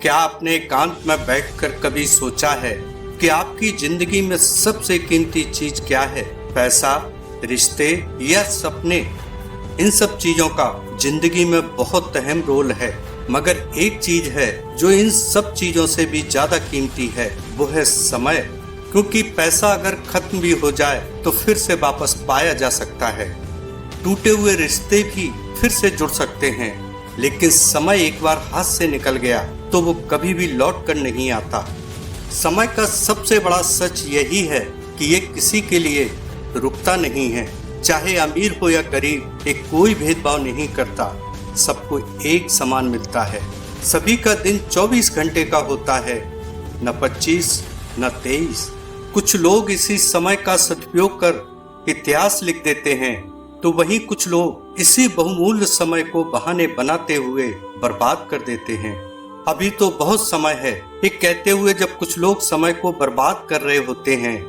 क्या आपने एकांत में बैठकर कभी सोचा है कि आपकी जिंदगी में सबसे कीमती चीज क्या है? पैसा, रिश्ते या सपने? इन सब चीजों का जिंदगी में बहुत अहम रोल है, मगर एक चीज है जो इन सब चीजों से भी ज्यादा कीमती है, वो है समय। क्योंकि पैसा अगर खत्म भी हो जाए तो फिर से वापस पाया जा सकता है, टूटे हुए रिश्ते भी फिर से जुड़ सकते हैं, लेकिन समय एक बार हाथ से निकल गया तो वो कभी भी लौट कर नहीं आता। समय का सबसे बड़ा सच यही है कि ये किसी के लिए रुकता नहीं है, चाहे अमीर हो या गरीब, ये कोई भेदभाव नहीं करता, सबको एक समान मिलता है। सभी का दिन 24 घंटे का होता है, न 25 न 23। कुछ लोग इसी समय का सदुपयोग कर इतिहास लिख देते हैं, तो वहीं कुछ लोग इसी बहुमूल्य समय को बहाने बनाते हुए बर्बाद कर देते हैं। अभी तो बहुत समय है, ये कहते हुए जब कुछ लोग समय को बर्बाद कर रहे होते हैं,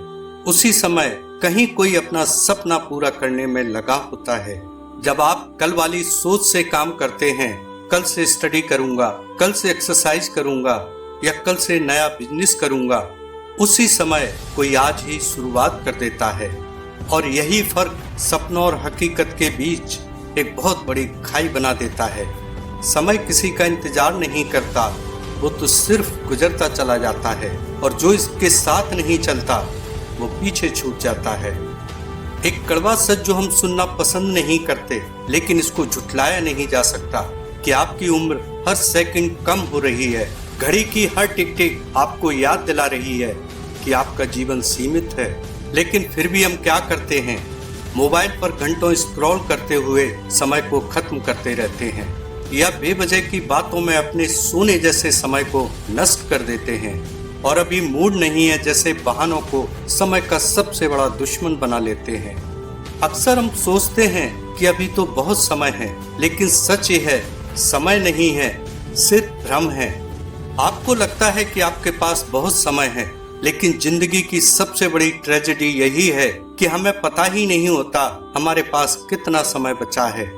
उसी समय कहीं कोई अपना सपना पूरा करने में लगा होता है। जब आप कल वाली सोच से काम करते हैं, कल से स्टडी करूंगा, कल से एक्सरसाइज करूंगा या कल से नया बिजनेस करूंगा, उसी समय कोई आज ही शुरुआत कर देता है। और यही फर्क सपनों और हकीकत के बीच एक बहुत बड़ी खाई बना देता है। समय किसी का इंतजार नहीं करता, वो तो सिर्फ गुजरता चला जाता है, और जो इसके साथ नहीं चलता वो पीछे छूट जाता है। एक कड़वा सच जो हम सुनना पसंद नहीं करते, लेकिन इसको झुठलाया नहीं जा सकता कि आपकी उम्र हर सेकंड कम हो रही है। घड़ी की हर टिक टिक आपको याद दिला रही है कि आपका जीवन सीमित है, लेकिन फिर भी हम क्या करते हैं? मोबाइल पर घंटों स्क्रॉल करते हुए समय को खत्म करते रहते हैं, या बेवजह की बातों में अपने सोने जैसे समय को नष्ट कर देते हैं। और अभी मूड नहीं है जैसे बहानों को समय का सबसे बड़ा दुश्मन बना लेते हैं। अक्सर हम सोचते हैं कि अभी तो बहुत समय है, लेकिन सच ये है, समय नहीं है, सिर्फ भ्रम है। आपको लगता है कि आपके पास बहुत समय है, लेकिन जिंदगी की सबसे बड़ी ट्रेजेडी यही है कि हमें पता ही नहीं होता हमारे पास कितना समय बचा है।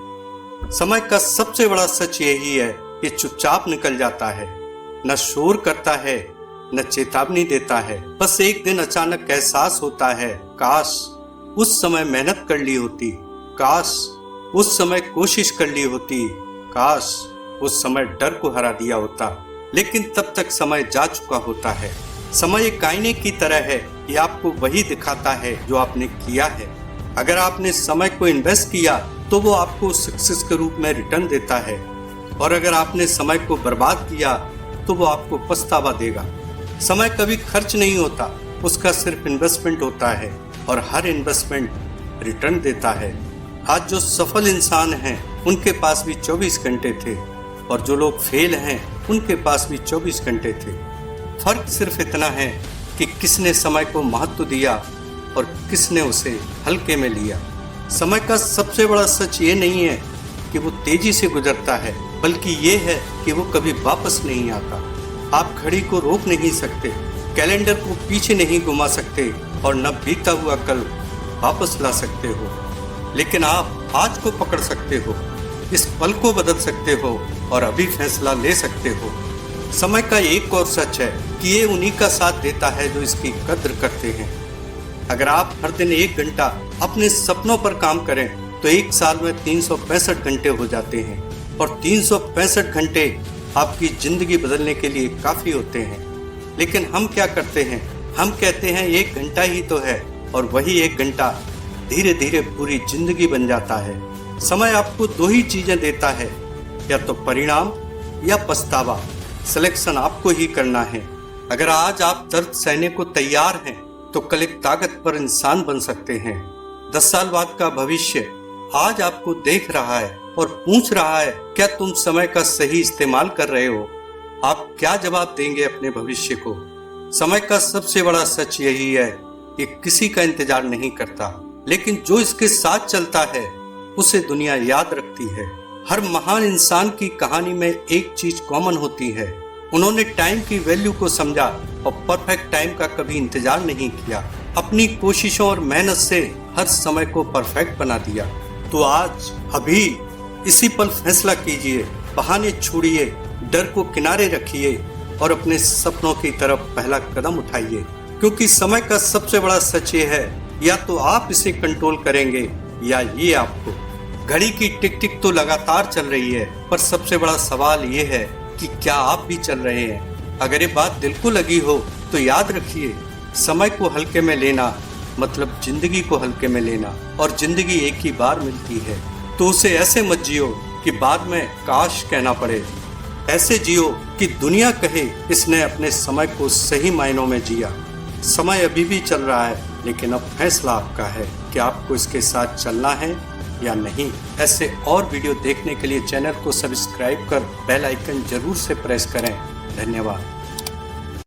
समय का सबसे बड़ा सच यही है, ये चुपचाप निकल जाता है, न शोर करता है न चेतावनी देता है। बस एक दिन अचानक एहसास होता है, काश उस समय मेहनत कर ली होती, काश उस समय कोशिश कर ली होती, काश उस समय डर को हरा दिया होता। लेकिन तब तक समय जा चुका होता है। समय एक आईने की तरह है, ये आपको वही दिखाता है जो आपने किया है। अगर आपने समय को इन्वेस्ट किया तो वो आपको सक्सेस के रूप में रिटर्न देता है, और अगर आपने समय को बर्बाद किया तो वो आपको पछतावा देगा। समय कभी खर्च नहीं होता, उसका सिर्फ इन्वेस्टमेंट होता है, और हर इन्वेस्टमेंट रिटर्न देता है। आज जो सफल इंसान हैं उनके पास भी 24 घंटे थे, और जो लोग फेल हैं उनके पास भी 24 घंटे थे। फर्क सिर्फ इतना है कि किसने समय को महत्व दिया और किसने उसे हल्के में लिया। समय का सबसे बड़ा सच ये नहीं है कि वो तेजी से गुजरता है, बल्कि ये है कि वो कभी वापस नहीं आता। आप घड़ी को रोक नहीं सकते, कैलेंडर को पीछे नहीं घुमा सकते, और न बीता हुआ कल वापस ला सकते हो, लेकिन आप आज को पकड़ सकते हो, इस पल को बदल सकते हो और अभी फैसला ले सकते हो। समय का एक और सच है कि ये उन्हीं का साथ देता है जो इसकी कद्र करते हैं। अगर आप हर दिन 1 घंटा अपने सपनों पर काम करें तो एक साल में 365 घंटे हो जाते हैं, और 365 घंटे आपकी जिंदगी बदलने के लिए काफी होते हैं। लेकिन हम क्या करते हैं? हम कहते हैं 1 घंटा ही तो है, और वही 1 घंटा धीरे धीरे पूरी जिंदगी बन जाता है। समय आपको 2 ही चीजें देता है, या तो परिणाम या पछतावा। सिलेक्शन आपको ही करना है। अगर आज आप दर्द सहने को तैयार हैं तो कल एक ताकतवर इंसान बन सकते हैं। 10 साल बाद का भविष्य आज आपको देख रहा है और पूछ रहा है, क्या तुम समय का सही इस्तेमाल कर रहे हो? आप क्या जवाब देंगे अपने भविष्य को? समय का सबसे बड़ा सच यही है, ये किसी का इंतजार नहीं करता, लेकिन जो इसके साथ चलता है उसे दुनिया याद रखती है। हर महान इंसान की कहानी में एक चीज कॉमन होती है, उन्होंने टाइम की वैल्यू को समझा और परफेक्ट टाइम का कभी इंतजार नहीं किया। अपनी कोशिशों और मेहनत से हर समय को परफेक्ट बना दिया। तो आज अभी इसी पल फैसला कीजिए, बहाने छोड़िए, डर को किनारे रखिए और अपने सपनों की तरफ पहला कदम उठाइए, क्योंकि समय का सबसे बड़ा सच ये है, या तो आप इसे कंट्रोल करेंगे या ये आपको। घड़ी की टिक टिक तो लगातार चल रही है, पर सबसे बड़ा सवाल ये है कि क्या आप भी चल रहे हैं। अगर ये बात दिल को लगी हो तो याद रखिए, समय को हल्के में लेना मतलब जिंदगी को हल्के में लेना, और जिंदगी एक ही बार मिलती है, तो उसे ऐसे मत जियो कि बाद में काश कहना पड़े। ऐसे जियो कि दुनिया कहे इसने अपने समय को सही मायनों में जिया। समय अभी भी चल रहा है, लेकिन अब फैसला आपका है कि आपको इसके साथ चलना है या नहीं। ऐसे और वीडियो देखने के लिए चैनल को सब्सक्राइब कर बेल आइकन जरूर से प्रेस करें। धन्यवाद।